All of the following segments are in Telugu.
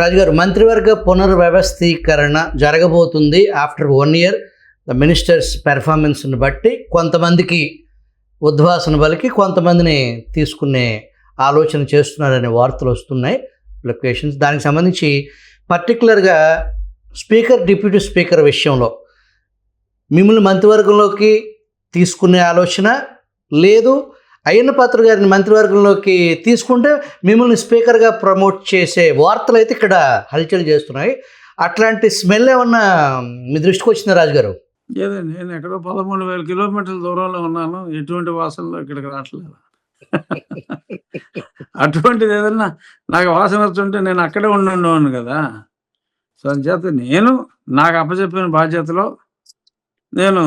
రాజుగారు, మంత్రివర్గ పునర్వ్యవస్థీకరణ జరగబోతుంది ఆఫ్టర్ 1 ఇయర్. ద మినిస్టర్స్ పెర్ఫార్మెన్స్ని బట్టి కొంతమందికి ఉద్వాసన బలికి కొంతమందిని తీసుకునే ఆలోచన చేస్తున్నారనే వార్తలు వస్తున్నాయి, లొకేషన్స్. దానికి సంబంధించి పర్టికులర్గా స్పీకర్, డిప్యూటీ స్పీకర్ విషయంలో మిమ్మల్ని మంత్రివర్గంలోకి తీసుకునే ఆలోచన లేదు, అయ్యన్న పాత్ర గారిని మంత్రివర్గంలోకి తీసుకుంటే మిమ్మల్ని స్పీకర్గా ప్రమోట్ చేసే వార్తలు అయితే ఇక్కడ హల్చల్ చేస్తున్నాయి. అట్లాంటి స్మెల్ ఏమన్నా మీ దృష్టికి వచ్చిందా రాజుగారు? లేదండి, నేను ఎక్కడో 13,000 కిలోమీటర్ల దూరంలో ఉన్నాను, ఎటువంటి వాసనలో ఇక్కడికి రావట్లేదు. అటువంటిది ఏదన్నా నాకు వాసన వస్తుంటే నేను అక్కడే ఉండేవాడిని కదా. సో అంచేత నేను నాకు అప్పచెప్పిన బాధ్యతలో నేను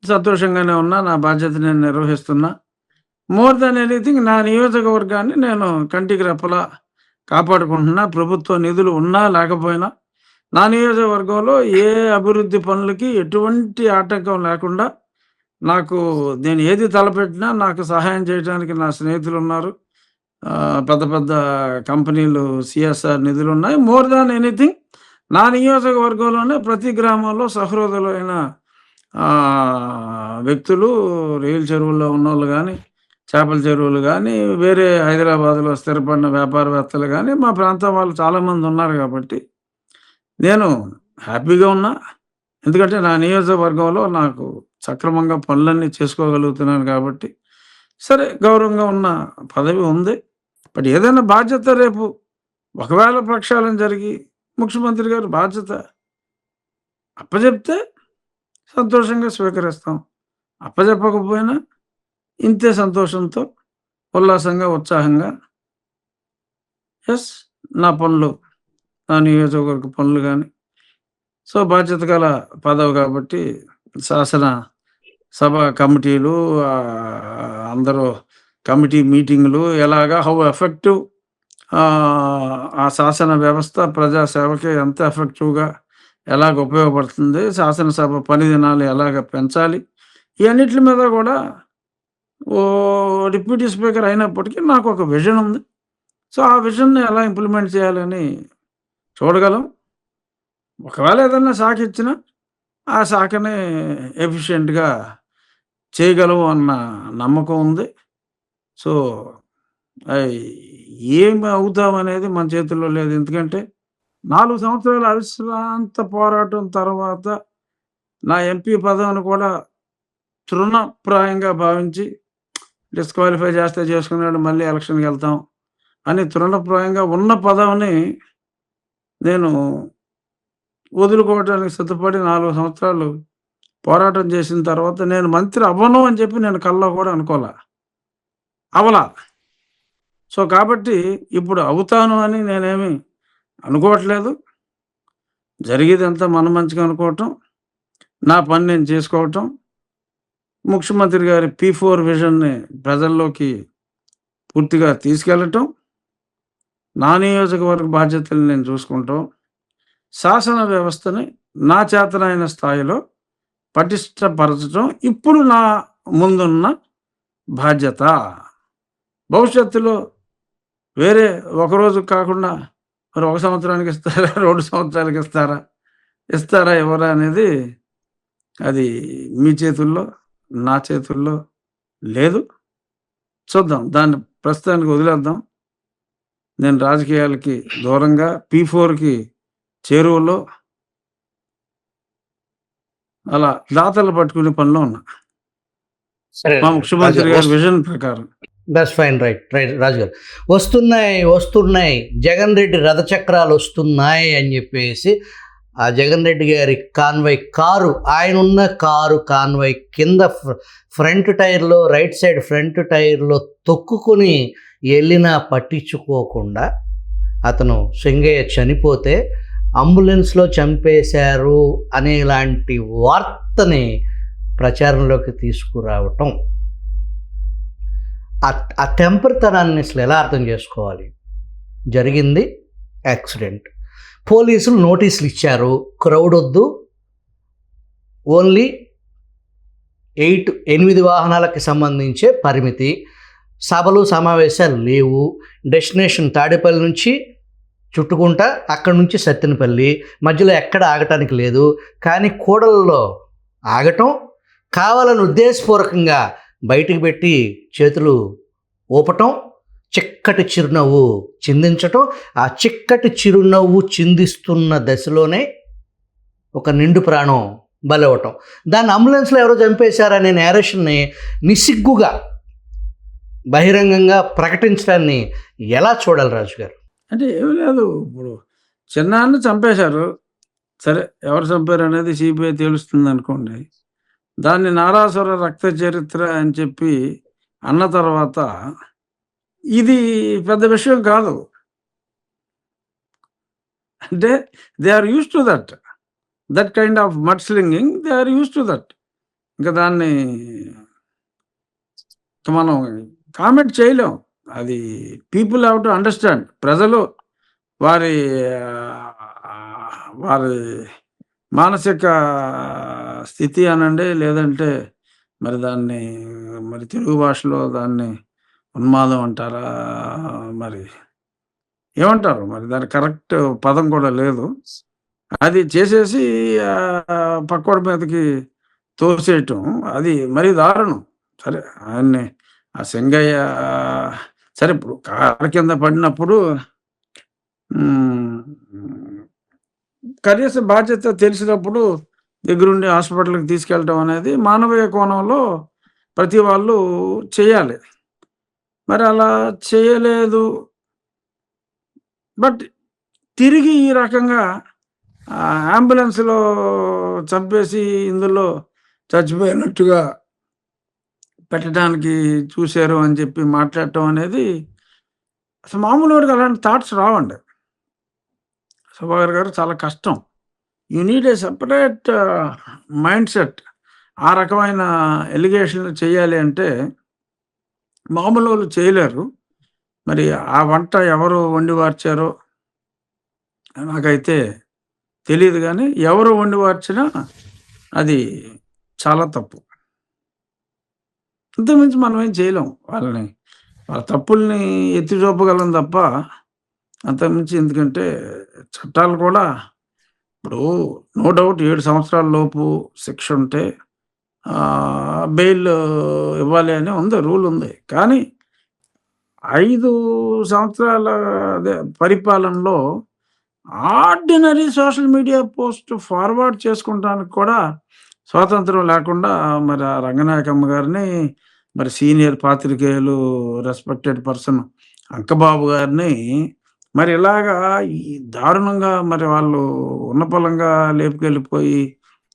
సంతోషంగానే ఉన్నా, నా బాధ్యత నేను నిర్వహిస్తున్నా. మోర్ దాన్ ఎనీథింగ్ నా నియోజకవర్గాన్ని నేను కంటికి రెప్పలా కాపాడుకుంటున్నా. ప్రభుత్వ నిధులు ఉన్నా లేకపోయినా నా నియోజకవర్గంలో ఏ అభివృద్ధి పనులకి ఎటువంటి ఆటంకం లేకుండా నాకు నేను ఏది తలపెట్టినా నాకు సహాయం చేయడానికి నా స్నేహితులు ఉన్నారు. పెద్ద పెద్ద కంపెనీలు సిఎస్ఆర్ నిధులు ఉన్నాయి. మోర్ దాన్ ఎనీథింగ్ నా నియోజకవర్గంలోనే ప్రతి గ్రామంలో సహృదయులైన వ్యక్తులు, రైలు చెరువుల్లో ఉన్నోళ్ళు కానీ, చేపల చెరువులు కానీ, వేరే హైదరాబాద్లో స్థిరపడిన వ్యాపారవేత్తలు కానీ మా ప్రాంతం వాళ్ళు చాలామంది ఉన్నారు. కాబట్టి నేను హ్యాపీగా ఉన్నా, ఎందుకంటే నా నియోజకవర్గంలో నాకు సక్రమంగా పనులన్నీ చేసుకోగలుగుతున్నాను. కాబట్టి సరే, గౌరవంగా ఉన్న పదవి ఉంది. బట్ ఏదైనా బాధ్యత రేపు ఒకవేళ ప్రక్షాళన జరిగి ముఖ్యమంత్రి గారు బాధ్యత అప్పచెప్తే సంతోషంగా స్వీకరిస్తాం, అప్పచెప్పకపోయినా ఇంతే సంతోషంతో, ఉల్లాసంగా, ఉత్సాహంగా నా పనులు, నా నియోజకవర్గ పనులు కానీ. సో బాధ్యత గల పదవి కాబట్టి శాసన సభ కమిటీలు, అందరూ కమిటీ మీటింగులు ఎలాగా, హౌ ఎఫెక్టివ్ ఆ శాసన వ్యవస్థ ప్రజాసేవకి ఎంత ఎఫెక్టివ్గా ఎలాగ ఉపయోగపడుతుంది, శాసనసభ పని దినాలు ఎలాగ పెంచాలి, ఇవన్నిటి మీద కూడా డిప్యూటీ స్పీకర్ అయినప్పటికీ నాకు ఒక విజన్ ఉంది. సో ఆ విజన్ని ఎలా ఇంప్లిమెంట్ చేయాలని చూడగలం. ఒకవేళ ఏదైనా శాఖ ఇచ్చినా ఆ శాఖని ఎఫిషియెంట్గా చేయగలము అన్న నమ్మకం ఉంది. సో ఏం అవుతామనేది మన చేతుల్లో లేదు. ఎందుకంటే 4 సంవత్సరాల అవిశ్రాంత పోరాటం తర్వాత నా ఎంపీ పదవిని కూడా తృణప్రాయంగా భావించి డిస్క్వాలిఫై చేస్తే చేసుకున్నాడు, మళ్ళీ ఎలక్షన్కి వెళ్తాం అని తృణప్రాయంగా ఉన్న పదవిని నేను వదులుకోవడానికి సిద్ధపడి 4 సంవత్సరాలు పోరాటం చేసిన తర్వాత నేను మంత్రి అవ్వను అని చెప్పి నేను కల్లో కూడా అవలా. సో కాబట్టి ఇప్పుడు అవుతాను అని నేనేమి అనుకోవట్లేదు. జరిగేదంతా మన మంచిగా అనుకోవటం, నా పని నేను చేసుకోవటం, ముఖ్యమంత్రి గారి P4 విజన్ని ప్రజల్లోకి పూర్తిగా తీసుకెళ్ళటం, నా నియోజకవర్గ బాధ్యతలు నేను చూసుకుంటాం, శాసన వ్యవస్థని నా చేతనైన స్థాయిలో పటిష్టపరచడం ఇప్పుడు నా ముందున్న బాధ్యత. భవిష్యత్తులో వేరే ఒకరోజు కాకుండా మరి 1 సంవత్సరానికి ఇస్తారా, 2 సంవత్సరాలకి ఇస్తారా ఎవరా అనేది అది మీ చేతుల్లో, నా చేతుల్లో లేదు. చూద్దాం, దాన్ని ప్రస్తుతానికి వదిలేద్దాం. నేను రాజకీయాలకి దూరంగా P4కి చేరువలో అలా దాతలు పట్టుకునే పనిలో ఉన్నా, మా ముఖ్యమంత్రి గారి విజన్ ప్రకారం. దట్స్ ఫైన్, రైట్ రాజుగారు. వస్తున్నాయి జగన్ రెడ్డి రథచక్రాలు వస్తున్నాయి అని చెప్పేసి ఆ జగన్ రెడ్డి గారి కాన్వాయ్ కారు, ఆయన ఉన్న కారు కాన్వాయ్ కింద ఫ్రంట్ టైర్లో, రైట్ సైడ్ ఫ్రంట్ టైర్లో తొక్కుని వెళ్ళినా పట్టించుకోకుండా అతను సింగయ్య చనిపోతే అంబులెన్స్లో చంపేశారు అనేలాంటి వార్తని ప్రచారంలోకి తీసుకురావటం, ఆ టెంపర్తనాన్ని అసలు ఎలా అర్థం చేసుకోవాలి? జరిగింది యాక్సిడెంట్, పోలీసులు నోటీసులు ఇచ్చారు, క్రౌడ్ వద్దు, ఓన్లీ 8 వాహనాలకి సంబంధించే పరిమితి, సభలు సమావేశాలు లేవు, డెస్టినేషన్ తాడేపల్లి నుంచి చుట్టుకుంటా అక్కడి నుంచి సత్తెనపల్లి మధ్యలో ఎక్కడ ఆగటానికి లేదు. కానీ కూడలలో ఆగటం, కావాలని ఉద్దేశపూర్వకంగా బయటికి పెట్టి చేతులు ఊపటం, చిక్కటి చిరునవ్వు చిందించటం, ఆ చిక్కటి చిరునవ్వు చిందిస్తున్న దశలోనే ఒక నిండు ప్రాణం బలవటం. దాన్ని అంబులెన్స్లో ఎవరో చంపేశారనే నేరేషన్ని నిస్సిగ్గుగా బహిరంగంగా ప్రకటించడాన్ని ఎలా చూడాలి రాజు గారు? అంటే ఏమి లేదు, ఇప్పుడు చిన్నాన్ని చంపేశారు, సరే ఎవరు చంపారు అనేది సిబిఐ తెలుస్తుంది అనుకోండి. దాన్ని నారాసుర రక్త చరిత్ర అని చెప్పి అన్న తర్వాత ఇది పెద్ద విషయం కాదు. అంటే they are used to that kind of mud slinging, they are used to that. ఇంకా దాన్ని మనం కామెంట్ చేయలేం. అది పీపుల్ హ్యావ్ టు అండర్స్టాండ్. ప్రజలు వారి వారి మానసిక స్థితి అనండి, లేదంటే మరి దాన్ని మరి తెలుగు భాషలో దాన్ని ఉన్మాదం అంటారా, మరి ఏమంటారు, మరి దాని కరెక్ట్ పదం కూడా లేదు. అది చేసేసి పక్కోడి మీదకి తోసేయటం అది మరీ దారుణం. సరే ఆయన్ని ఆ సింగయ్య సరే ఇప్పుడు కారు కింద పడినప్పుడు కనీస బాధ్యత తెలిసినప్పుడు దగ్గరుండి హాస్పిటల్కి తీసుకెళ్ళటం అనేది మానవీయ కోణంలో ప్రతి వాళ్ళు చేయాలి. మరి అలా చేయలేదు. బట్ తిరిగి ఈ రకంగా అంబులెన్స్లో చంపేసి ఇందులో చచ్చిపోయినట్టుగా పెట్టడానికి చూశారు అని చెప్పి మాట్లాడటం అనేది అసలు మామూలు వాడికి అలాంటి థాట్స్ రావండి. సుభాకర్ గారు, చాలా కష్టం. You need a separate mind set. ఆ రకమైన ఎలిగేషన్లు చేయాలి అంటే మామూలు వాళ్ళు చేయలేరు. మరి ఆ వంట ఎవరు వండి వార్చారో నాకైతే తెలియదు, కానీ ఎవరు వండి వార్చినా అది చాలా తప్పు. అంతకుమించి మనం ఏం చేయలేం. వాళ్ళ తప్పుల్ని ఎత్తి చూపగలం తప్ప అంతకుమించి. ఎందుకంటే చట్టాలు కూడా ఇప్పుడు నో డౌట్ 7 సంవత్సరాల లోపు శిక్ష ఉంటే బెయిల్ ఇవ్వాలి అని ఉంది, రూల్ ఉంది. కానీ 5 సంవత్సరాల పరిపాలనలో ordinary social media post forward చేసుకుంటానికి కూడా స్వాతంత్రం లేకుండా మరి ఆ రంగనాయకమ్మ గారిని, మరి సీనియర్ పాత్రికేయులు రెస్పెక్టెడ్ పర్సన్ అంకబాబు గారిని మరి ఇలాగా ఈ దారుణంగా మరి వాళ్ళు ఉన్నపలంగా లేపుకెళ్ళిపోయి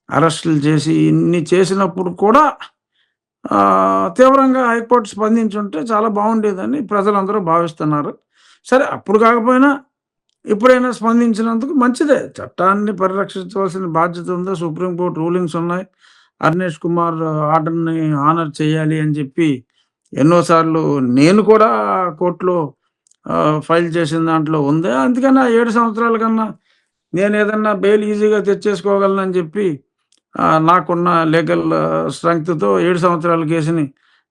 అరెస్టులు చేసి ఇన్ని చేసినప్పుడు కూడా తీవ్రంగా హైకోర్టు స్పందించుంటే చాలా బాగుండేదని ప్రజలందరూ భావిస్తున్నారు. సరే అప్పుడు కాకపోయినా ఎప్పుడైనా స్పందించినందుకు మంచిదే. చట్టాన్ని పరిరక్షించవలసిన బాధ్యత ఉంది. సుప్రీంకోర్టు రూలింగ్స్ ఉన్నాయి. అర్నేష్ కుమార్ ఆర్డర్ని ఆనర్ చేయాలి అని చెప్పి ఎన్నోసార్లు నేను కూడా కోర్టులో ఫైల్ చేసిన దాంట్లో ఉంది. అందుకని ఆ 7 సంవత్సరాల కన్నా నేను ఏదన్నా బెయిల్ ఈజీగా తెచ్చేసుకోగలనని చెప్పి నాకున్న లీగల్ స్ట్రెంగ్త్తో 7 సంవత్సరాల కేసుని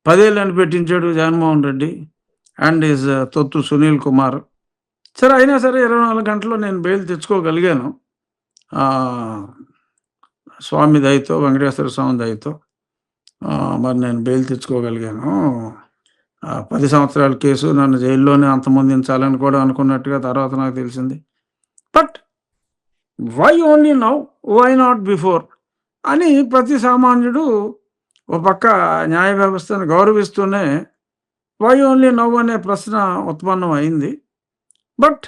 10 ఏళ్ళని పెట్టించాడు జగన్మోహన్ రెడ్డి అండ్ ఈజ్ తొత్తు సునీల్ కుమార్. సరే అయినా సరే 24 గంటల్లో నేను బెయిల్ తెచ్చుకోగలిగాను. స్వామి దయతో, వెంకటేశ్వర స్వామి దయతో మరి నేను బెయిల్ తెచ్చుకోగలిగాను. 10 సంవత్సరాల కేసు నన్ను జైల్లోనే అంతమొందించాలని కూడా అనుకున్నట్టుగా తర్వాత నాకు తెలిసింది. But why only now, why not before అని ప్రతి సామాన్యుడు ఒక పక్క న్యాయ వ్యవస్థను గౌరవిస్తూనే వై ఓన్లీ నౌ అనే ప్రశ్న ఉత్పన్నం అయింది. బట్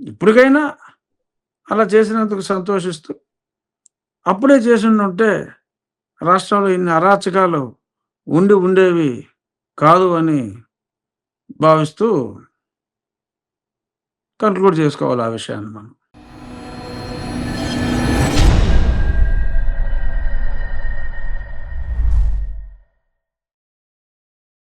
ఇప్పటికైనా అలా చేసినందుకు సంతోషిస్తూ, అప్పుడే చేసి ఉంటే రాష్ట్రంలో ఇన్ని అరాచకాలు ఉండేవి కాదు అని భావిస్తూ కన్క్లూడ్ చేసుకోవాలి ఆ విషయాన్ని మనం.